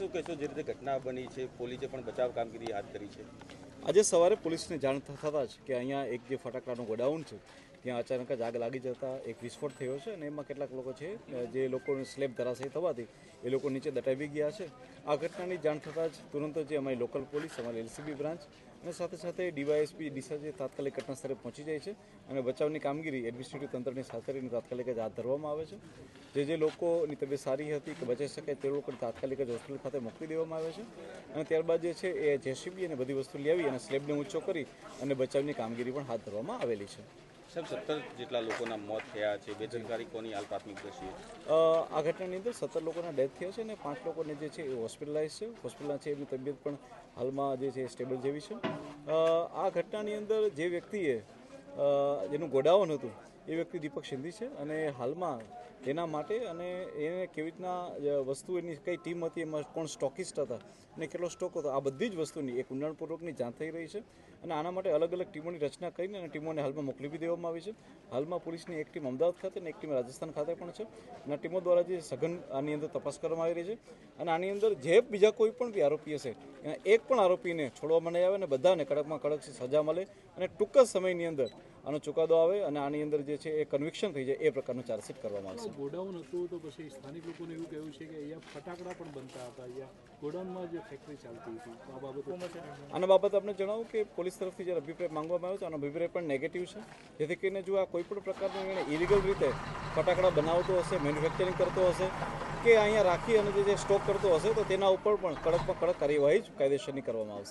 શું કહેશો, જે રીતે ઘટના બની છે, પોલીસે પણ બચાવ કામગીરી હાથ ધરી છે? આજે સવારે પોલીસને જાણ થતાં જ કે અહીંયા એક જે ફટાકડાનું ગોડાઉન છે ત્યાં અચાનક જ આગ લાગી જતા એક વિસ્ફોટ થયો છે અને એમાં કેટલાક લોકો છે જે લોકોને સ્લેબ ધરાશયી થવાથી એ લોકો નીચે દટાવી ગયા છે. આ ઘટનાની જાણ થતાં જ તુરંત જે અમારી લોકલ પોલીસ, અમારી એલસીબી બ્રાન્ચ અને સાથે સાથે ડીવાયએસપી ડીસા જે તાત્કાલિક ઘટના સ્થળે પહોંચી જાય છે અને બચાવની કામગીરી એડમિનિસ્ટ્રેટિવ તંત્રની સાથે કરીને તાત્કાલિક જ હાથ ધરવામાં આવે છે. જે લોકોની તબિયત સારી હતી કે બચાવી શકાય તે લોકોને તાત્કાલિક જ હોસ્પિટલ ખાતે મોકલી દેવામાં આવે છે અને ત્યારબાદ જે છે એ જેસીબી અને બધી વસ્તુ લઈ આવી અને સ્લેબને ઊંચો કરી અને બચાવની કામગીરી પણ હાથ ધરવામાં આવેલી છે. સાહેબ, 17 જેટલા લોકોના મોત થયા છે, બેદરકારી કોની હાલ પ્રાથમિક દ્રષ્ટિએ? આ ઘટનાની અંદર 17 લોકોના ડેથ થયા છે અને 5 લોકોને જે છે એ હોસ્પિટલાઇઝ છે. હોસ્પિટલના છે એમની તબિયત પણ હાલમાં જે છે સ્ટેબલ જેવી છે. આ ઘટનાની અંદર જે વ્યક્તિએ જેનું ગોડાઉન હતું એ વ્યક્તિ દીપક સિંધી છે અને હાલમાં તેના માટે અને એને કેવી રીતના વસ્તુ એની કઈ ટીમ હતી, એમાં કોણ સ્ટોકિસ્ટ હતા અને કેટલો સ્ટોક હતો, આ બધી જ વસ્તુની એક ઊંડાણપૂર્વકની જાણ થઈ રહી છે અને આના માટે અલગ અલગ ટીમોની રચના કરીને અને ટીમોને હાલમાં મોકલી બી દેવામાં આવી છે. હાલમાં પોલીસની એક ટીમ અમદાવાદ ખાતે અને એક ટીમ રાજસ્થાન ખાતે પણ છે અને ટીમો દ્વારા જે સઘન આની અંદર તપાસ કરવામાં આવી રહી છે અને આની અંદર જે બીજા કોઈ પણ બી આરોપી હશે એના એક પણ આરોપીને છોડવામાં નહીં આવે અને બધાને કડકમાં કડક સજા મળે અને ટૂંક જ સમયની અંદર આનો ચુકાદો આવે અને આની અંદર જે છે એ કન્વિક્શન થઈ જાય એ પ્રકારનું ચાર્જશીટ કરવામાં આવશે. ગોડાઉન હતું તો પછી સ્થાનિક લોકોને એવું કહેવું છે કે અહીંયા ફટાકડા પણ બનતા હતા, અહીંયા ગોડાઉનમાં જ ફેક્ટરી ચાલતી હતી. તો આ બાબતે આના બાબત આપણે જણાવું કે પોલીસ તરફથી જ્યારે અભિપ્રાય માંગવામાં આવ્યો છે, આનો અભિપ્રાય પણ નેગેટિવ છે. જેથી કરીને જો આ કોઈ પણ પ્રકારનું એને ઇલીગલ રીતે ફટાકડા બનાવતો હશે, મેન્યુફેક્ચરિંગ કરતો હશે કે અહીંયા રાખી અને જે સ્ટોક કરતો હશે તો તેના ઉપર પણ કડકમાં કડક કાર્યવાહી જ કાયદેસરની કરવામાં આવશે.